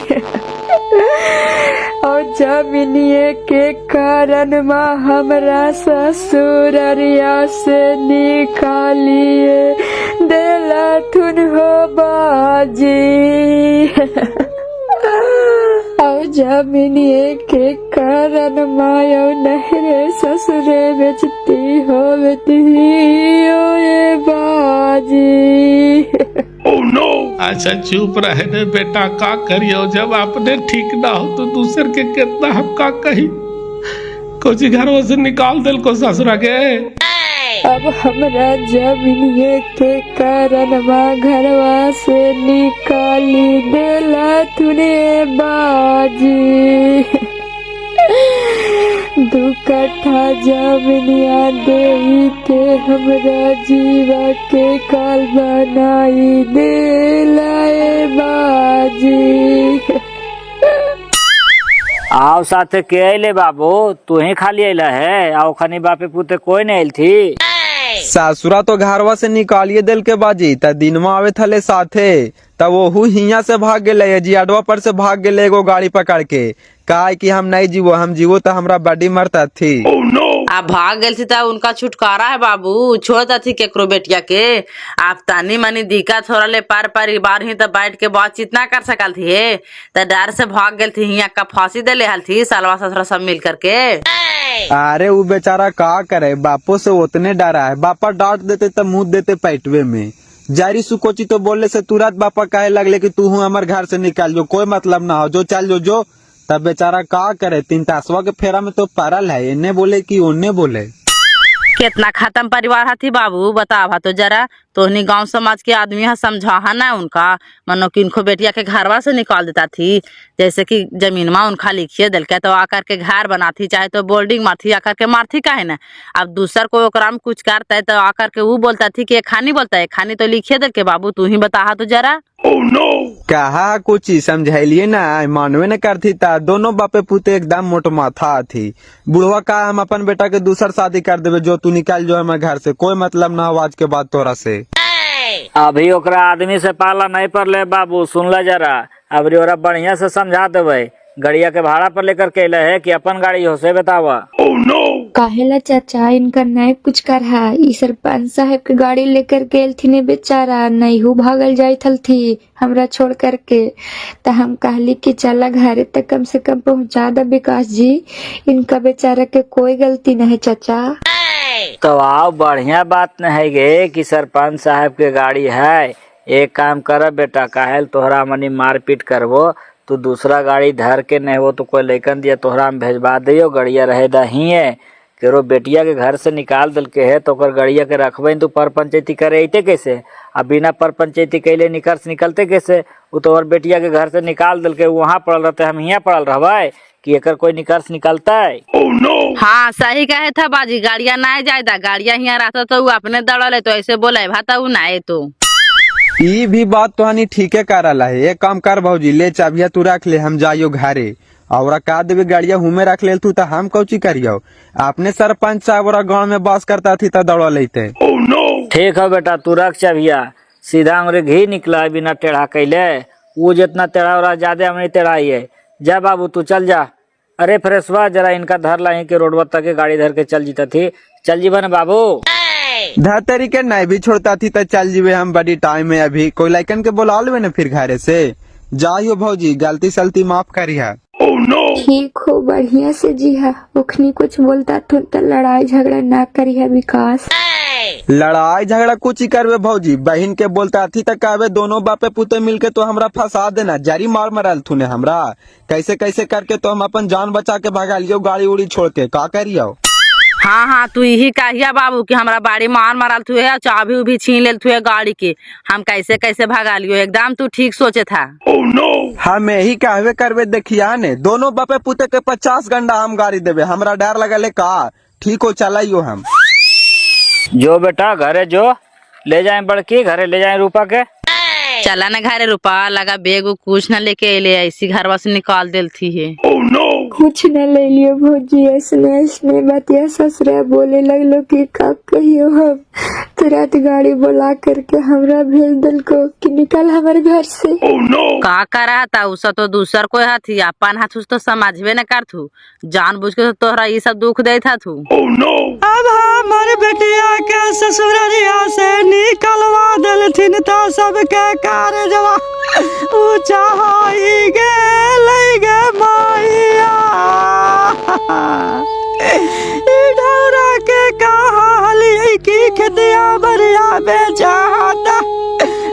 और जमीनिए के कारण माँ हमरा ससुररिया से निकालिए दिला थुन हो बाजी, और जमीनिए के कारण माया नहरे ससुरे बेचती हो ये बाजी। अच्छा चुप रहे ने बेटा, का करियो, जब आपने ठीक ना हो तो दूसर के कितना हम का कही, कुछ घरों से निकाल दिल को ससुरा के। अब हमरा जमीनिए के कारण माँ घरवा से निकाली दिला तूने बाजी, 2 कट्ठा जमीनिया दे के हमरा जीवा के काल बनाई दिलाए बाजी। आओ साथे के अले बाबू, तू ही खाली अला है, आओ खनी बापे पुते कोई नहीं थी। सासुरा तो घरवा से निकालिए दिल के बाजी त दिनवा आवे थले साथे तब वो हिया से भाग गेले जियाडवा पर से भाग गेले एगो गाड़ी पकड़ के कहा कि हम नहीं जीवो, हम जीवो तो हमरा बड़ी मरता थी। आप भाग गए थी तब उनका छुटकारा है बाबू, छोड़ता थी केकरो बेटिया के। आप तानी मनी दिक्कत हो रहा पर परिवार ही तो बैठ के बातचीत ना कर सकल थी तो डर से भाग गए थी। हिया का फांसी दे ले हल थी सालवा ससुरा सब मिल करके। अरे वो बेचारा का करे, बापो से उतने डरा है, बापा डांट देते तब मुंह देते पैटवे में। जारी सुकोची तो बोलने से तुरंत बापा कहे लगले कि तू हूँ हमारे घर से निकाल जो, कोई मतलब ना हो, जो चल जो। तब बेचारा का करे, 3 तासवा के फेरा में तो पारल है, इन्हें बोले कि उन्हें बोले। कितना खत्म परिवार थी बाबू बतावा तो जरा। तोहनी गांव समाज के आदमी है समझा है ना उनका, मनो कि इनको बेटिया के घरवा से निकाल देता थी। जैसे कि जमीन में उनका लिखिए दिल के तो आकर के घर बनाती, चाहे तो बोल्डिंग में थी आकर के मारती काहे ना। अब दूसर को ओकरा में कुछ करता है तो आकर के वो बोलता थी कि खानी बोलता है, खानी तो लिखिए दिल के बाबू तू ही बता तो जरा। कहा कुछ समझाइलिए ना, मानवे न करती था। दोनों बापे पुते एकदम मोट माथा थी। बुढ़वा कहा हम अपन बेटा के दूसर शादी कर देवे, जो तू निकाल जो हमारे घर से, कोई मतलब ना हो आज के बाद तोरा से। अभी ओकरा आदमी से पाला नहीं पड़ले बाबू, सुन ला जरा। अभी ओरा बढ़िया से समझा देवे। गड़िया के भाड़ा पर लेकर के अले है कि अपन गाड़ी हो से बतावा। काहेला चाचा इनका नहीं कुछ कर है, ई सरपंच साहब के गाड़ी लेकर गेल थी ने बेचारा, नहीं हूँ भागल जाई थल थी हमरा छोड़ करके। तो हम कहली कि चला घरे तक कम से कम पहुँचा दे विकास जी, इनका बेचारा के कोई गलती नहीं चाचा। तो आओ बढ़िया बात न है गे कि सरपंच साहब के गाड़ी है। एक काम कर बेटा, काहेल तोहरा मनी मारपीट करबो, तू दूसरा गाड़ी धर के नहीं हो तो कोई लेकर दिया तोहरा में भेजवा दियो, गड़िया रहे दही है। केरो बेटिया के घर से निकाल दल के है तो गड़िया के रखबे तो पर पंचायती करे अते कैसे? अब बिना पर पंचायती कैले निकलते कैसे? वो तो और बेटिया के घर से निकाल दल के वहाँ पड़ल रहते, हम यहाँ पड़ल रहबे कि एकर कोई निकर्ष निकलता है। हाँ सही कहे था बाजी, गाड़िया ना जायदा, गाड़िया यहाँ रहता तो वो अपने दड़ल है तो ऐसे बोले भाता वो ना तो। ई भी बात तो हनी ठीके करला है। एक काम कर भौजी, ले चाबिया तू रख ले, हम जाइयो घरे और का देवे गाड़िया हुमे रख ले तू तो हम कौची करियो। आपने सरपंच साहब और गाँव में बास करता थी तो दौड़ा लेते। ठीक है बेटा, तू रख चाबिया, सीधा अंगरे घी निकला बिना टेढ़ा कैले। वो जितना टेढ़ा हो रहा ज्यादा हमने टेढ़ाई है। जा बाबू तू चल जा। अरे फ्रेशवा जरा इनका धर लाई के रोडवा तक गाड़ी धर के चल जीता थी, चल जीवा ना बाबू। धतरी के नहीं भी छोड़ता थी तो चल जीवे हम, बड़ी टाइम है अभी। कोई लाइकन के बुला लेवे ना फिर घरे से। जाइयो भौजी, गलती सलती माफ करिया। ठीक हो बढ़िया से जी है, उखनी कुछ बोलता तो लड़ाई झगड़ा ना करी है विकास। लड़ाई झगड़ा कुछ ही करवे भौजी, बहन के बोलता थी तो कहवे दोनों बापे पुते मिलके तो हमरा फंसा देना, जारी मार मरल थूने हमरा। कैसे कैसे करके तो हम अपन जान बचा के भगा लियो गाड़ी उड़ी छोड़ के, का करियो। हाँ हाँ तू यही कहिया बाबू कि हमरा बाड़ी मार मारल थुए है, चाबी उभी छीन लेल थुए गाड़ी के, हम कैसे कैसे भगा लियो। एकदम तू ठीक सोचे था। हम यही कहवे करवे देखिया ने, दोनों बापे पुते के 50 घंटा हम गाड़ी देवे, हमरा डर लगले का। ठीक हो चलाइयो हम। जो बेटा घरे जो ले जाए बड़की, घरे ले जाए रूपा के। चला ना घरे रुपा लगा, बेग कुछ न लेके अले, ऐसी घरवा से निकाल दिल थी है। कुछ न ले लियो भौजी, ऐसने बतिया ससुरा बोले लगलो कि का कहियो हम तुरंत गाड़ी बुला करके हमरा भेज दिल को कि निकल हमारे घर से। का करा था उस तो दूसर कोई हाथी, अपन हाथ तो समझबे न कर थू, जान बुझ के तोहरा ये सब दुख दे था तू। अब हमारे बेटिया के ससुररिया से निकलवा दिल थिन तो सबके कार जवा ऊंचा होई गे लई गे माइया। ढौरा के कहाली की खेतिया बरिया बेचाता,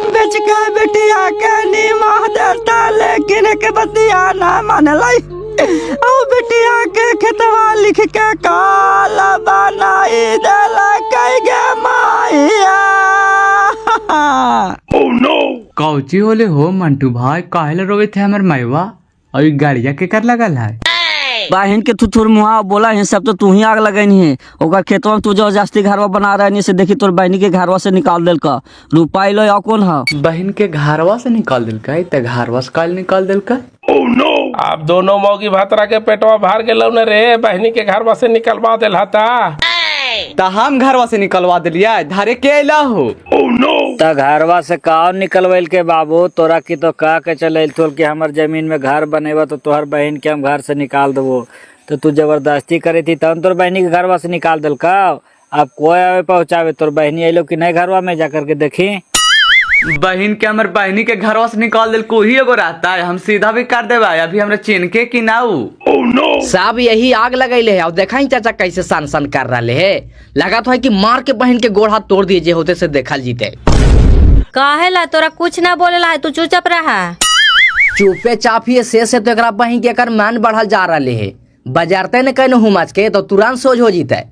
बेच के बेटिया के नीमा देता, लेकिन के बतिया ना मान लाई। ओ बेटिया के खेतवा लिख के काला बनाई देला कई गे माइया। कौची होले हो मंटू भाई, काहेला रोवे थे हमर माईवा, और गाड़िया के कर लगल है। बहन के थुथुर मुहा बोला है सब तो तू ही आग लगनी है। ओकर खेतवा में तू जो जास्ती घरवा बना रहे से देखी तोर बहनी के घरवा से निकाल दिल का रुपये लो या कौन है। बहन के घरवा से निकाल दिल का, ते घरवा से काल निकाल दिल का। आप दोनों मौगी भातरा के पेटवा भार गेलौ न रे, बहनी के घरवा से निकलवा दिल हता। ता हम घरवा से निकलवा दिलिया धारे के अला हो। त घरवा से कौन निकलवैल के बाबू, तोरा की तो कह के चल तो कि हमार जमीन में घर बनेबा तो तोहर बहन के हम घर से निकाल देबो, तो तू जबरदस्ती करे थी तब तोर बहनी के घरवा से निकाल दिल का। अब कोई आवे पहुँचावे, तोर बहनी अलो कि नहीं घरवा में, जा करके देखी। बहन के हमर बहनी के घरवा से निकाल दिल कोई एगो रहता है, हम सीधा भी कर देबा अभी हमरा चिन्ह के कि नाऊ। सब यही आग लगैले है और देखा चाचा कैसे सन सन कर रहे है। लगा तो है कि मार के बहन के गोड़ हाथ तोड़ दिए जे होते से देखल जीते। काहे ला तोरा कुछ ना बोलेला है, तू चुपचाप रहा। चुपे चापिए से तो एकरा बहन के एकर मान बढ़ल जा रहे है। बजारते न कहनो हुमच के तो तुरंत सोच हो जीते।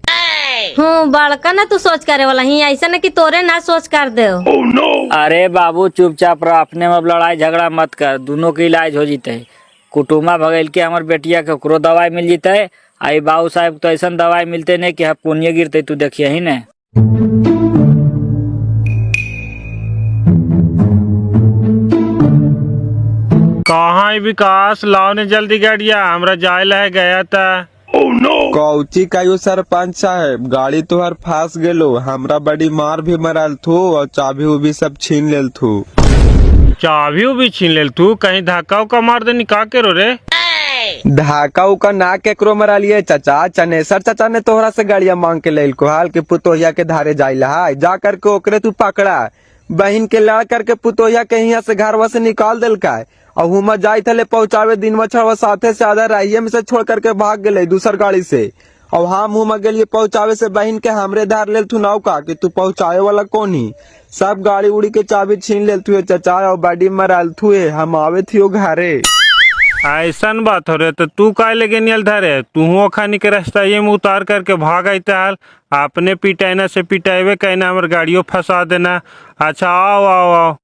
बड़का ना तू सोच करे वाला ही, ऐसा न कि तोरे ना सोच कर दे। अरे बाबू चुपचाप रह, अपने में अब लड़ाई झगड़ा मत कर, दोनों के इलाज हो जीते। कुटुम्बा भगैल के हमार बेटिया के ओकरो दवाई मिल जीते। आई बाबू साहब तो ऐसा दवाई मिलते नहीं कि हम पुण्य गिरते, तू देखिए ही न। कहाँ है विकास, लाओ ने जल्दी गाड़िया, हमरा जाए है गया था। कौची कायो सरपंच साहब, गाड़ी तोहर फांस गेलो, हमरा बड़ी मार भी मराल थू और चाबी उबी सब छीन लेल थू। चाबी उबी छीन लेल तू, कहीं धक्का उक्का मार दे निका के रो रे। धाका उका ना केकरो मरा लिए चाचा, चनेसर चाचा ने तोहरा से गाड़िया मांग के लेल को हाल के पुतोहिया के धारे जाइला है, जा करके ओकरे तू पकड़ा। बहन के लड़ करके पुतोहिया के यहाँ से घरवा से निकाल दिल का और हुमा जाए थे पहुँचावे दिन मछड़वा साथे से आधा राहिए में से छोड़ करके भाग गए दूसर गाड़ी से। और हम हुमा गलिए पहुँचावे से बहन के हमरे धार लेल तू नाव का कि तू पहुँचावे वाला कौन ही। सब गाड़ी उड़ी के चाबी छीन लेल तू चाचा और बाडी मराल थू, हम आवे थी घरे। ऐसन बात हो रहे तो तू काय लेके नियल धरे, तू खानी के रास्ता ये में उतार करके भाग आते हाल। आपने पिटाइना से पिटावे कहना हमार गाड़ियों फंसा देना। अच्छा आओ आओ आओ।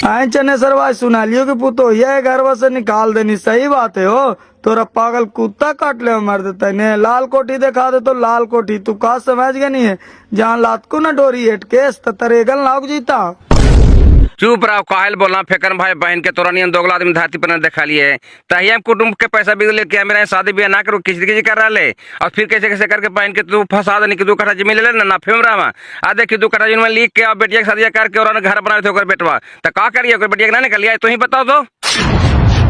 आए चनेसर भाई सुना लियो कि पुतोहिया घरवा से निकाल देनी, सही बात है हो। तोरा पागल कुत्ता काट ले मार देता है। लाल कोठी दिखा दे तो लाल कोठी, तू का समझ गया नहीं है, जहाँ लात को न डोरी हेट केस तरेगल नाग जीता। चुप रहो, काहल बोलना फेकन भाई बहन के तोरा नियन दोगला आदमी धरती पर न देखा लिए। तही हम कुटुंब के पैसा भी लेके मेरा शादी ब्याह ना करो, किसी कर रहा ले और फिर कैसे कैसे करके बहन के तू फंसा देनी कि 2 कट्ठा जमीन ले ना फेम रहा। आ देखिए 2 कट्ठा जमीन लिख के और बेटिया की शादी करके और घर बना थे बेटवा, तो का करिए बेटिया के ना निकलिए, तो ही बताओ तो।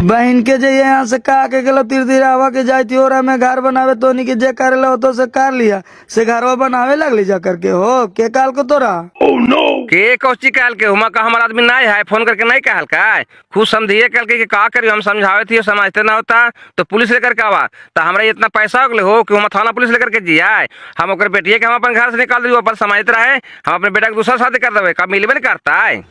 बहन के जे यहाँ से का के गलो तीर के जाती और हमें घर बनावे तो नहीं कि जे करे लो तो से कर लिया से घरवा बनावे लगली जा करके हो के काल को तोरा। के कौची कहल के हुमा का हमार आदमी नहीं है, फोन करके नहीं कहल का खुद समझिए कहल के का करियो, हम समझावे थी समझते ना होता तो पुलिस लेकर के आवा। तो हमरा इतना पैसा हो गए हो कि हम थाना पुलिस लेकर के जिया, हम ओकर बेटिया के हम अपन घर से निकाल दियो, अपन समझते रहे हम अपने बेटा के दूसरा शादी कर देवे, कब मिलबे नहीं करता है।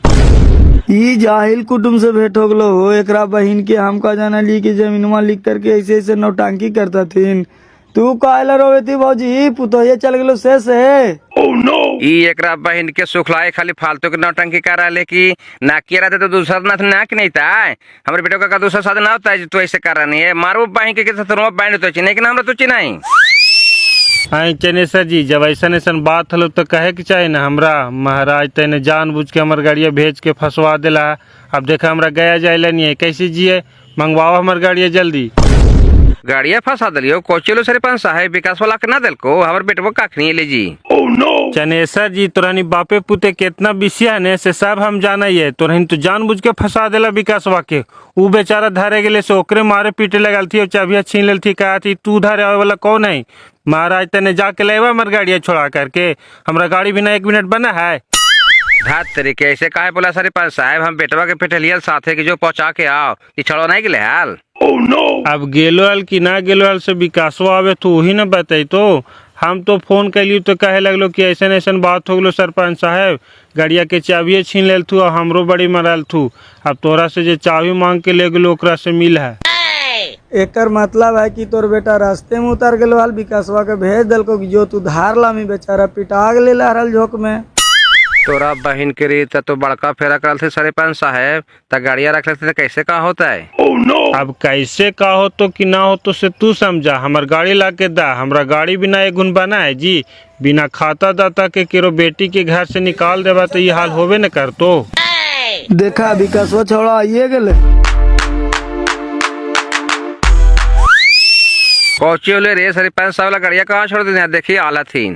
ई जाहिल कुटुंब से भेंट हो गलो हो, एकरा बहन के हमका जाना ली की जमीनवा लिख करके ऐसे ऐसे नौटांकी करता थीन। तू काहे रोवे थी भौजी, पुतोहिया चल गलो से। ई एकरा बहन के सुखलाए खाली फालतू के नौटंकी कर रहा है कि ना किया रहते तो दूसरा ना कि नहीं था हमारे बेटों का दूसरा साधन ना होता है, तू ऐसे कर रहा नहीं है। मारो बहन के बैंड तो चिन्ह लेकिन हमरा तो चिन्ह नहीं। चनेसर जी जब ऐसा ऐसा बात हलो तो कहे के चाहे ना हमरा, महाराज तेने जानबूझ के हमार गाड़िया भेज के फंसवा दिला। अब देखा हमरा गया जाए नहीं है, कैसे जिए, मंगवाओ हमार गाड़िया जल्दी। गाड़िया फंसा दिलियो कोचेलो सरपंच साहब विकास वाला के ना दिल को हमार बेटवा काखनी ले जी। चनेसर जी तोरानी बापे पुते कितना बिसिया ने से सब हम जाना ही है, तोरहिन तो जानबूझ के फंसा देला विकासवा के। ऊ बेचारा धरे गेले से ओकरे मारे पीटे लगल थी और चाबिया छीन लेल थी, कहा थी तू धरे आवे वाला कौन है। महाराज तेने जाके लेवा हमार गाड़िया छोड़ा करके, हमरा गाड़ी बिना 1 मिनट बना है। धात तरीके ऐसे काहे बोला सरपंच साहब, हम बेटवा के पेटलियल साथे की जो पहुंचा के आओ कि छड़ो नहीं गेले हाल। अब गेलो हल कि ना गेलो हल से विकासवा आवे तो वही ना बताई। तो हम तो फोन कैलियो तो कहे लगलो कि ऐसा ऐसा बात हो गलो सरपंच साहब, गाड़िया के चाबिये छीन लेल थू और हमरो बड़ी मराल थू। अब तोरा से जो चाबी मांग के ले गेलो ओकरा से मिल है। एकर मतलब है कि तोर बेटा रास्ते में उतर गेलो हाल, विकासवा के भेज दिल को जो तू धार लामी बेचारा पिटा गेले लहरल झोंक में। तोरा बहन के रीत तो बड़का फेरा करल थे सरपंच साहब, त गाड़िया रख लेते कैसे का होता है। अब कैसे का हो तो कि ना हो तो से तू समझा, हमार गाड़ी ला के दा, हमरा गाड़ी बिना 1 गुण बना है जी, बिना खाता दाता के केरो बेटी के घर से निकाल देवा तो ये हाल होवे न कर। तो देखा विकासवा छोड़ा आइए गेले। कोची होले रे सरपंच साहब वाला गाड़िया कहाँ छोड़ देने देखिए आला थी।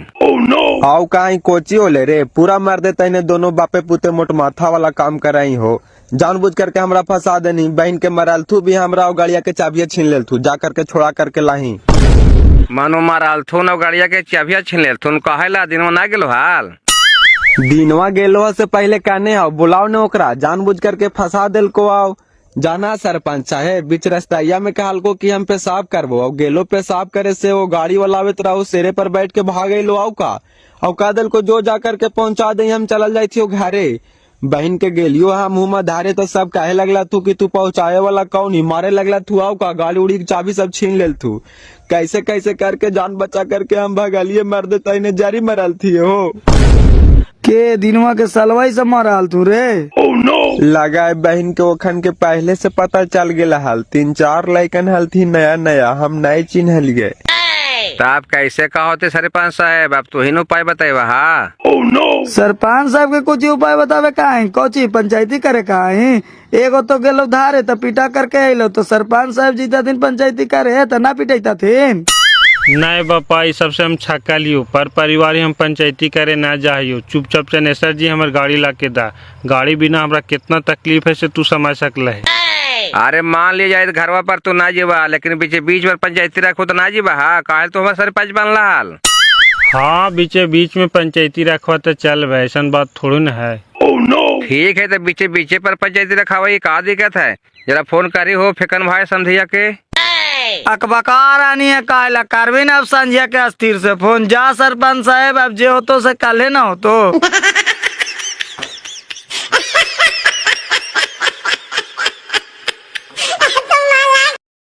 आओ कहीं कोची होले रे, पूरा मार देता इन्हें दोनों बापे पुते मोट माथा वाला काम कराई हो। जानबूझ करके हमरा फंसा देनी, बहन के मराल थू भी हमरा और गाड़िया के चाबिया छीन लेल थू, जा करके छोड़ा करके लाही। मानो माराल थू न गाड़िया के चाबिया छीन लेल थू, कहेला दिनवा ना गेलो हाल। दिनवा गेलो से पहले कहने आओ, बुलाओ ने ओकरा, जानबूझ करके फंसा दिल को आओ। जाना सरपंच साहेब बीच रस्ताइया में कहल को कि हम पेशाब करबो, और गेलो पेशाब करे से वो गाड़ी वाला आवे रहो शेरे पर बैठ के भाग लो आओ का, और कह दिल को जो जा करके पहुंचा दे हम चल जाई थी घरे। बहन के गेलियो हम मुँह में धारे तो सब कहे लगला तू कि तू पहुंचाए वाला कौन ही, मारे लगला तू आओ का, गाड़ी उड़ी की चाबी सब छीन लेल तू। कैसे कैसे करके जान बचा करके हम भगलिए मर देता इन्हें जारी मरल थी हो के दिनवा के सलवाई से मारल तू रे। लगाए बहन के ओखन के पहले से पता चल गया हाल, 3-4 लड़कन हल थी नया नया, हम नहीं चिन्हलिए। तो आप कैसे कहा होते सरपंच साहब, आप तो ही उपाय बताए हा। सरपंच साहब के कुछ उपाय बतावे काहे, कोची पंचायती करे काहे। एगो तो गेलो धारे तो पिटा करके आइलो, तो सरपंच साहब जीता दिन पंचायती करे तो ना पिटाइता थिन। नहीं बापा ये सबसे हम छक्का लियो, पर परिवार हम पंचायती करे ना जाइयो। चुपचाप चनेसर जी हमारे गाड़ी ला के दा, गाड़ी बिना हमरा कितना तकलीफ है से तू समझ सकल है। अरे मान लिया जाए घरवा पर तो ना जीवा, लेकिन बीच बीच में पंचायती रखो तो ना जीवा हा, काहे तो हमारा सरपंच बनला हाल। हाँ बीचे बीच में पंचायती रखवा तो चल भाई, ऐसा बात थोड़ी न है। ठीक है तो बीचे बीचे पर पंचायती रखावा, ये का दिक्कत है, जरा फोन करी हो फेकन भाई समझिया के। अकबकार आनी है कायला करवी ना अब संझिया के अस्थिर से फोन, जा सरपंच साहब अब जे हो तो से कल है ना हो तो।